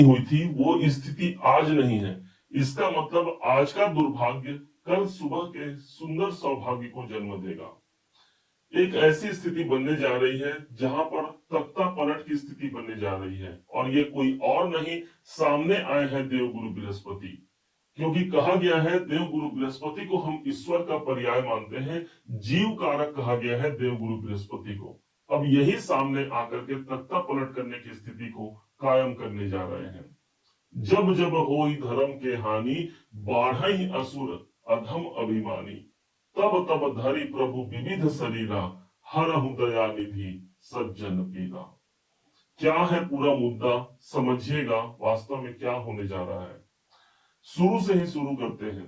हुई थी वो स्थिति आज नहीं है। इसका मतलब आज का दुर्भाग्य कल सुबह के सुंदर सौभाग्य को जन्म देगा। एक ऐसी स्थिति बनने जा रही है जहां पर तख्ता पलट की स्थिति बनने जा रही है, और ये कोई और नहीं, सामने आए हैं देवगुरु बृहस्पति। क्योंकि कहा गया है देवगुरु बृहस्पति को हम ईश्वर का पर्याय मानते हैं, जीव कारक कहा गया है देवगुरु बृहस्पति को। अब यही सामने आकर के तख्ता पलट करने की स्थिति को कायम करने जा रहे हैं। जब जब होई धर्म के हानि, बाढ़ई असुर अधम अभिमानी, तब तब धरि प्रभु विविध शरीरा, हरहु दया निधि सज्जन पीरा। क्या है पूरा मुद्दा, समझिएगा वास्तव में क्या होने जा रहा है। शुरू से ही शुरू करते हैं।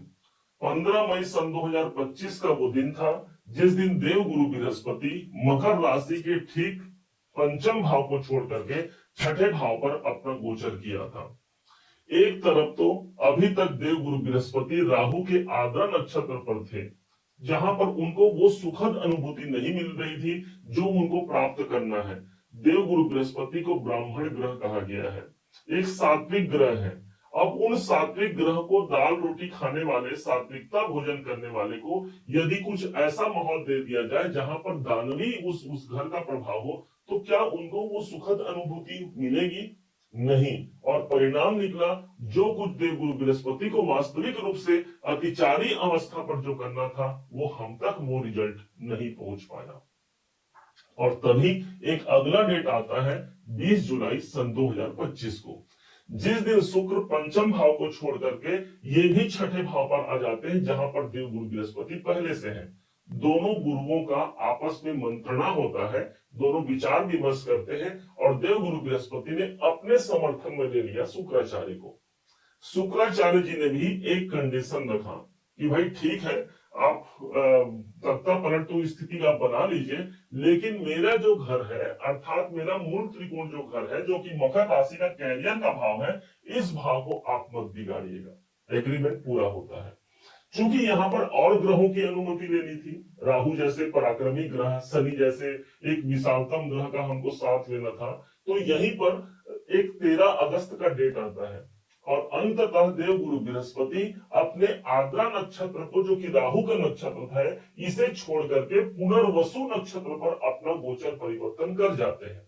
15 मई सन 2025 का वो दिन था जिस दिन देवगुरु बृहस्पति मकर राशि के ठीक पंचम भाव को छोड़ करके छठे भाव पर अपना गोचर किया था। एक तरफ तो अभी तक देवगुरु बृहस्पति राहु के आद्रा नक्षत्र पर थे, जहां पर उनको वो सुखद अनुभूति नहीं मिल रही थी जो उनको प्राप्त करना है। देवगुरु बृहस्पति को ब्राह्मण ग्रह कहा गया है, एक सात्विक ग्रह है। अब उन सात्विक ग्रह को, दाल रोटी खाने वाले, सात्विकता भोजन करने वाले को यदि कुछ ऐसा माहौल दे दिया जाए जहां पर दानवी उस घर का प्रभाव हो, तो क्या उनको वो सुखद अनुभूति मिलेगी? नहीं। और परिणाम निकला, जो कुछ देवगुरु बृहस्पति को वास्तविक रूप से अतिचारी अवस्था पर जो करना था वो हम तक वो रिजल्ट नहीं पहुंच पाया। और तभी एक अगला डेट आता है 20 जुलाई सन 2025 को, जिस दिन शुक्र पंचम भाव को छोड़ करके ये भी छठे भाव पर आ जाते हैं जहां पर देवगुरु बृहस्पति पहले से है। दोनों गुरुओं का आपस में मंत्रणा होता है, दोनों विचार विमर्श करते हैं, और देवगुरु बृहस्पति ने अपने समर्थन में ले लिया शुक्राचार्य को। शुक्राचार्य जी ने भी एक कंडीशन रखा कि भाई ठीक है, आप तख्ता पलट तो स्थिति आप बना लीजिए, लेकिन मेरा जो घर है, अर्थात मेरा मूल त्रिकोण जो घर है, जो कि मकर राशि का कैरियर का भाव है, इस भाव को आप मत बिगाड़िएगा। एग्रीमेंट पूरा होता है। चूंकि यहाँ पर और ग्रहों की अनुमति लेनी थी, राहु जैसे पराक्रमी ग्रह, शनि जैसे एक विशालतम ग्रह का हमको साथ लेना था, तो यहीं पर एक 13 अगस्त का डेट आता है, और अंततः देवगुरु बृहस्पति अपने आद्रा नक्षत्र को, जो कि राहु का नक्षत्र है, इसे छोड़ करके पुनर्वसु नक्षत्र पर अपना गोचर परिवर्तन कर जाते हैं।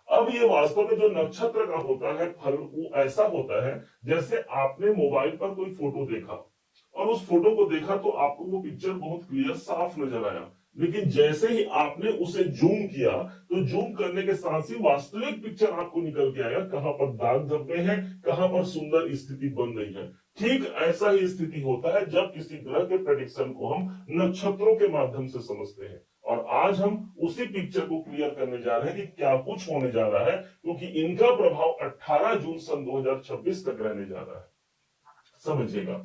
अब ये वास्तव में जो नक्षत्र का होता है फल, वो ऐसा होता है जैसे आपने मोबाइल पर कोई फोटो देखा और उस फोटो को देखा तो आपको वो पिक्चर बहुत क्लियर साफ नजर आया, लेकिन जैसे ही आपने उसे जूम किया तो जूम करने के साथ ही वास्तविक पिक्चर आपको निकल के आया, कहां पर दाग धब्बे हैं, कहां पर सुंदर स्थिति बन रही है। ठीक ऐसा ही स्थिति होता है जब किसी ग्रह के प्रेडिक्शन को हम नक्षत्रों के माध्यम से समझते हैं। और आज हम उसी पिक्चर को क्लियर करने जा रहे हैं कि क्या कुछ होने जा रहा है, क्योंकि इनका प्रभाव 18 जून सन 2026 तक रहने जा रहा है। समझिएगा।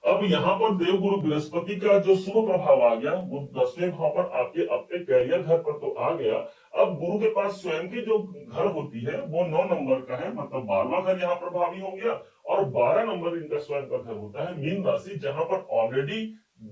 अब यहाँ पर देवगुरु बृहस्पति का जो शुभ प्रभाव आ गया, वो 10वें भाव पर आपके अपने कैरियर घर पर तो आ गया। अब गुरु के पास स्वयं की जो घर होती है वो 9 नंबर का है, मतलब 12वां घर यहाँ प्रभावी हो गया, और 12 नंबर इनका स्वयं का घर होता है मीन राशि, जहां पर ऑलरेडी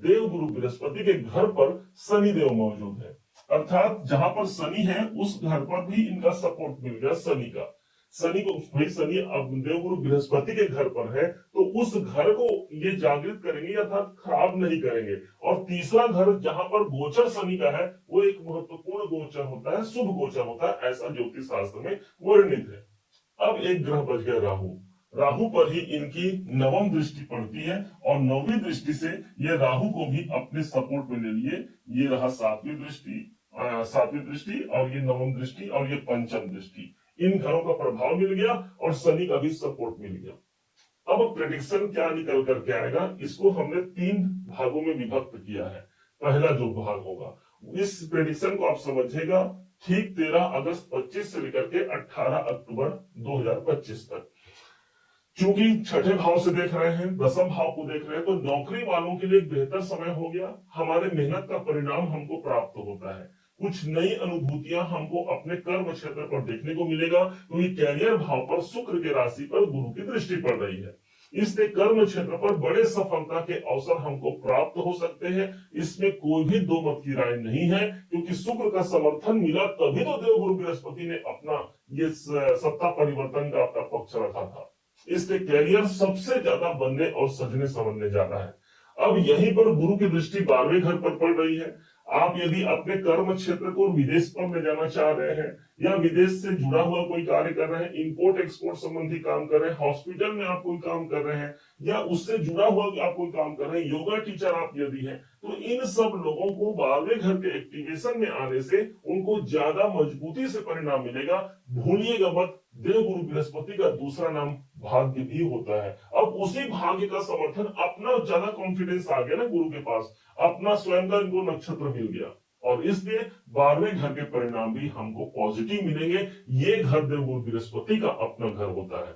देवगुरु बृहस्पति के घर पर शनि देव मौजूद है। अर्थात जहां पर शनि है उस घर पर भी इनका सपोर्ट मिल गया शनि का। शनि को, भाई शनि अब देवगुरु बृहस्पति के घर पर है तो उस घर को ये जागृत करेंगे, अर्थात खराब नहीं करेंगे। और तीसरा घर जहां पर गोचर शनि का है वो एक महत्वपूर्ण गोचर होता है, शुभ गोचर होता है, ऐसा ज्योतिष शास्त्र में वर्णित है। अब एक ग्रह बच गया राहु। राहु पर ही इनकी नवम दृष्टि पड़ती है, और नौवीं दृष्टि से ये राहु को भी अपने सपोर्ट में ले लिए। ये रहा सातवीं दृष्टि, और ये नवम दृष्टि, और ये पंचम दृष्टि। इन घरों का प्रभाव मिल गया और शनि का भी सपोर्ट मिल गया। अब प्रेडिक्शन क्या निकल करके आएगा, इसको हमने 3 भागों में विभक्त किया है। पहला जो भाग होगा, इस प्रेडिक्शन को आप समझिएगा ठीक 13 अगस्त 25 से लेकर के 18 अक्टूबर 2025 तक। चूंकि छठे भाव से देख रहे हैं, 10वें भाव को देख रहे हैं, तो नौकरी वालों के लिए एक बेहतर समय हो गया। हमारे मेहनत का परिणाम हमको प्राप्त होता है, कुछ नई अनुभूतियां हमको अपने कर्म क्षेत्र पर देखने को मिलेगा, क्योंकि कैरियर भाव पर शुक्र के राशि पर गुरु की दृष्टि पड़ रही है। इससे कर्म क्षेत्र पर बड़े सफलता के अवसर हमको प्राप्त हो सकते हैं, इसमें कोई भी दो मत की राय नहीं है, क्योंकि शुक्र का समर्थन मिला तभी तो देवगुरु बृहस्पति ने अपना ये सत्ता परिवर्तन का आपका पक्ष रखा था। इसलिए कैरियर सबसे ज्यादा बनने और सजने संवरने जा रहा है। अब यहीं पर गुरु की दृष्टि 12वें घर पर पड़ रही है। आप यदि अपने कर्म क्षेत्र को विदेश पर ले जाना चाह रहे हैं या विदेश से जुड़ा हुआ कोई कार्य कर रहे हैं, इंपोर्ट एक्सपोर्ट संबंधी काम कर रहे हैं, हॉस्पिटल में आप कोई काम कर रहे हैं या उससे जुड़ा हुआ आप कोई काम कर रहे हैं, योगा टीचर आप यदि हैं, तो इन सब लोगों को 12वें घर के एक्टिवेशन में आने से उनको ज्यादा मजबूती से परिणाम मिलेगा। भूलिएगा मत, देव गुरु बृहस्पति का दूसरा नाम भाग्य भी होता है। अब उसी भाग्य का समर्थन, अपना ज्यादा कॉन्फिडेंस आ गया ना गुरु के पास, अपना स्वयं का इनको नक्षत्र मिल गया और इसलिए 12वें घर के परिणाम भी हमको पॉजिटिव मिलेंगे। ये घर देव गुरु बृहस्पति का अपना घर होता है।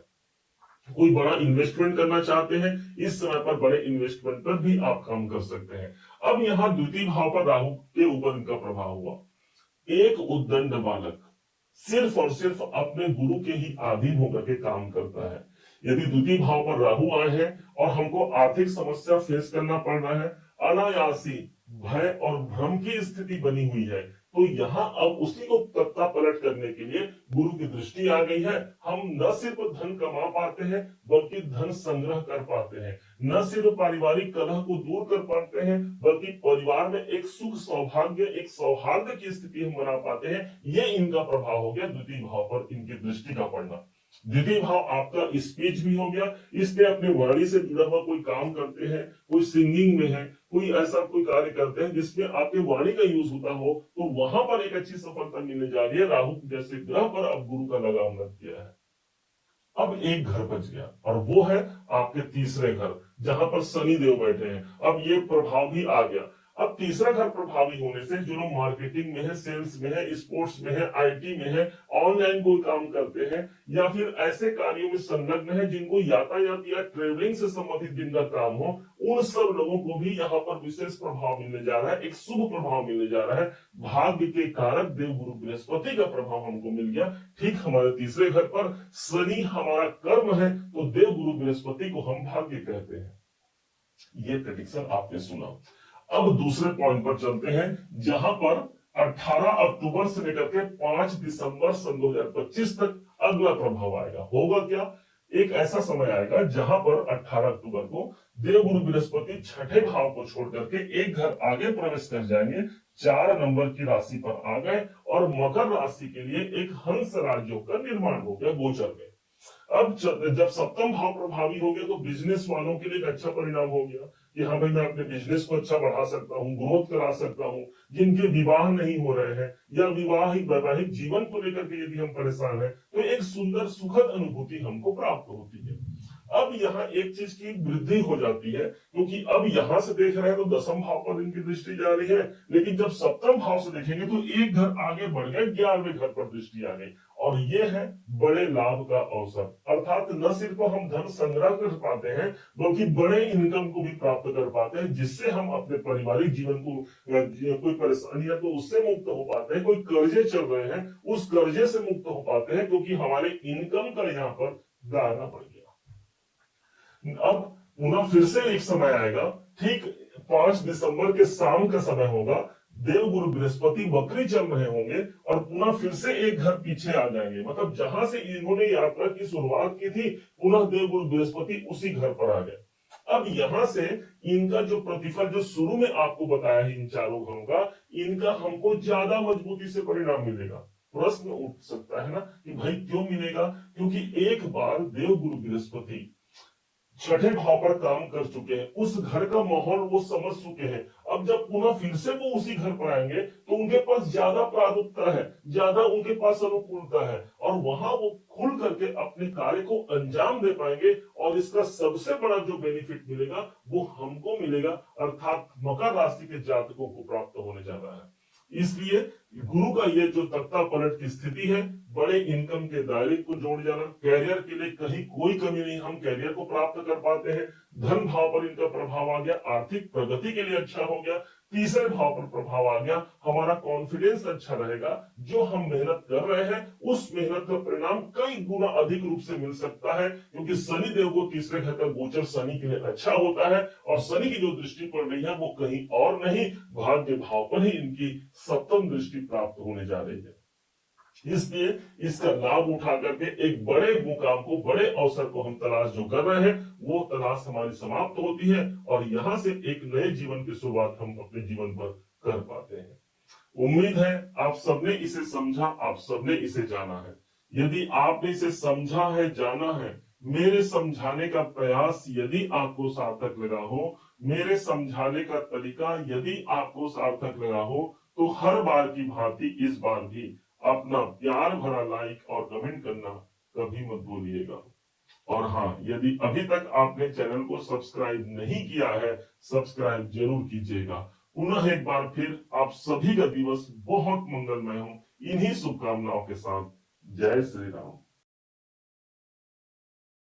कोई बड़ा इन्वेस्टमेंट करना चाहते हैं, इस समय पर बड़े इन्वेस्टमेंट पर भी आप काम कर सकते हैं। अब यहाँ द्वितीय भाव पर राहु के ऊपर इनका प्रभाव हुआ। एक उद्दंड बालक सिर्फ और सिर्फ अपने गुरु के ही अधीन होकर के काम करता है। यदि द्वितीय भाव पर राहु आए हैं और हमको आर्थिक समस्या फेस करना पड़ रहा है, अनायासी भय और भ्रम की स्थिति बनी हुई है, तो यहाँ अब उसी को तख्ता पलट करने के लिए गुरु की दृष्टि आ गई है। हम न सिर्फ धन कमा पाते हैं बल्कि धन संग्रह कर पाते हैं, न सिर्फ पारिवारिक कलह को दूर कर पाते हैं बल्कि परिवार में एक सुख सौभाग्य, एक सौहार्द की स्थिति हम बना पाते हैं। ये इनका प्रभाव हो गया द्वितीय भाव पर इनकी दृष्टि का पड़ना। द्वितीय भाव आपका स्पीच भी हो गया, इसलिए अपने वाणी से जुड़ा हुआ कोई काम करते हैं, कोई सिंगिंग में है, कोई ऐसा कोई कार्य करते हैं जिसमें आपके वाणी का यूज होता हो, तो वहां पर एक अच्छी सफलता मिलने जा रही है। राहु जैसे ग्रह पर अब गुरु का लगाव लग गया है। अब एक घर बच गया और वो है आपके तीसरे घर, जहां पर शनि देव बैठे हैं। अब ये प्रभाव भी आ गया। अब तीसरा घर प्रभावी होने से जो लोग मार्केटिंग में है, सेल्स में है, स्पोर्ट्स में है, आईटी में है, ऑनलाइन कोई काम करते हैं या फिर ऐसे कार्यों में संलग्न है जिनको यातायात या ट्रेवलिंग से संबंधित जिनका काम हो, उन सब लोगों को भी यहाँ पर विशेष प्रभाव मिलने जा रहा है, एक शुभ प्रभाव मिलने जा रहा है। भाग्य के कारक देव गुरु बृहस्पति का प्रभाव हमको मिल गया। ठीक हमारे तीसरे घर पर शनि हमारा कर्म है, तो देव गुरु बृहस्पति को हम भाग्य कहते हैं। ये प्रेडिक्शन आपने सुना। अब दूसरे पॉइंट पर चलते हैं, जहां पर 18 अक्टूबर से लेकर के 5 दिसंबर सन 2025 तक अगला प्रभाव आएगा। होगा क्या? एक ऐसा समय आएगा जहां पर 18 अक्टूबर को देव गुरु बृहस्पति छठे भाव को छोड़ करके एक घर आगे प्रवेश कर जाएंगे, 4 नंबर की राशि पर आ गए और मकर राशि के लिए एक हंस राजयोग का निर्माण हो गया गोचर में। अब जब सप्तम भाव प्रभावी हो गया तो बिजनेस वालों के लिए एक अच्छा परिणाम हो गया कि हाँ भाई, मैं अपने बिजनेस को अच्छा बढ़ा सकता हूँ, ग्रोथ करा सकता हूँ। जिनके विवाह नहीं हो रहे हैं या वैवाहिक जीवन को लेकर के यदि हम परेशान हैं, तो एक सुंदर सुखद अनुभूति हमको प्राप्त होती है। अब यहाँ एक चीज की वृद्धि हो जाती है, क्योंकि अब यहां से देख रहे हैं तो दसम भाव पर इनकी दृष्टि जा रही है, लेकिन जब सप्तम भाव से देखेंगे तो एक घर आगे बढ़ गए, 11वें घर पर दृष्टि आ गई और ये है बड़े लाभ का अवसर। अर्थात न सिर्फ हम धन संग्रह कर पाते हैं बल्कि बड़े इनकम को भी प्राप्त कर पाते हैं, जिससे हम अपने पारिवारिक जीवन को कोई परेशानी है तो उससे मुक्त हो पाते हैं। कोई कर्जे चल रहे हैं उस कर्जे से मुक्त हो पाते हैं, क्योंकि हमारे इनकम का यहाँ पर दायरा बढ़ गया। अब पुनः फिर से एक समय आएगा, ठीक 5 दिसंबर के शाम का समय होगा, देव गुरु बृहस्पति वक्री चल रहे होंगे और पुनः फिर से एक घर पीछे आ जाएंगे। मतलब जहां से इन्होंने यात्रा की शुरुआत की थी, पुनः देव गुरु बृहस्पति उसी घर पर आ गए। अब यहां से इनका जो प्रतिफल जो शुरू में आपको बताया है इन चारों घरों का, इनका हमको ज्यादा मजबूती से परिणाम मिलेगा। प्रश्न उठ सकता है ना कि भाई क्यों मिलेगा? क्योंकि एक बार देव गुरु बृहस्पति छठे भाव पर काम कर चुके हैं, उस घर का माहौल वो समझ चुके हैं। अब जब पुनः फिर से वो उसी घर पर आएंगे तो उनके पास ज्यादा प्रारूपता है, ज्यादा उनके पास अनुकूलता है और वहां वो खुल करके अपने कार्य को अंजाम दे पाएंगे और इसका सबसे बड़ा जो बेनिफिट मिलेगा वो हमको मिलेगा, अर्थात मकर राशि के जातकों को प्राप्त होने जा रहा है। इसलिए गुरु का ये जो तख्ता पलट की स्थिति है, बड़े इनकम के दायरे को जोड़ जाना, कैरियर के लिए कहीं कोई कमी नहीं, हम कैरियर को प्राप्त कर पाते हैं। धन भाव पर इनका प्रभाव आ गया, आर्थिक प्रगति के लिए अच्छा हो गया। तीसरे भाव पर प्रभाव आ गया, हमारा कॉन्फिडेंस अच्छा रहेगा। जो हम मेहनत कर रहे हैं उस मेहनत का परिणाम कई गुना अधिक रूप से मिल सकता है, क्योंकि शनि देव को तीसरे घर का गोचर शनि के लिए अच्छा होता है और शनि की जो दृष्टि पड़ रही है वो कहीं और नहीं, भाग्य भाव पर ही इनकी सप्तम दृष्टि प्राप्त होने जा रही है। इसलिए इसका लाभ उठा करके एक बड़े मुकाम को, बड़े अवसर को हम तलाश जो कर रहे हैं, वो तलाश हमारी समाप्त होती है और यहां से एक नए जीवन की शुरुआत हम अपने जीवन पर कर पाते हैं। उम्मीद है आप सबने इसे समझा, आप सबने इसे जाना है। यदि आपने इसे समझा है, जाना है, मेरे समझाने का प्रयास यदि आपको सार्थक लगा हो, मेरे समझाने का तरीका यदि आपको सार्थक लगा हो, तो हर बार की भांति इस बार भी अपना प्यार भरा लाइक और कमेंट करना कभी मत भूलिएगा। और हाँ, यदि अभी तक आपने चैनल को सब्सक्राइब नहीं किया है, सब्सक्राइब जरूर कीजिएगा। पुनः एक बार फिर आप सभी का दिवस बहुत मंगलमय हो, इन्हीं शुभकामनाओं के साथ। जय श्री राम।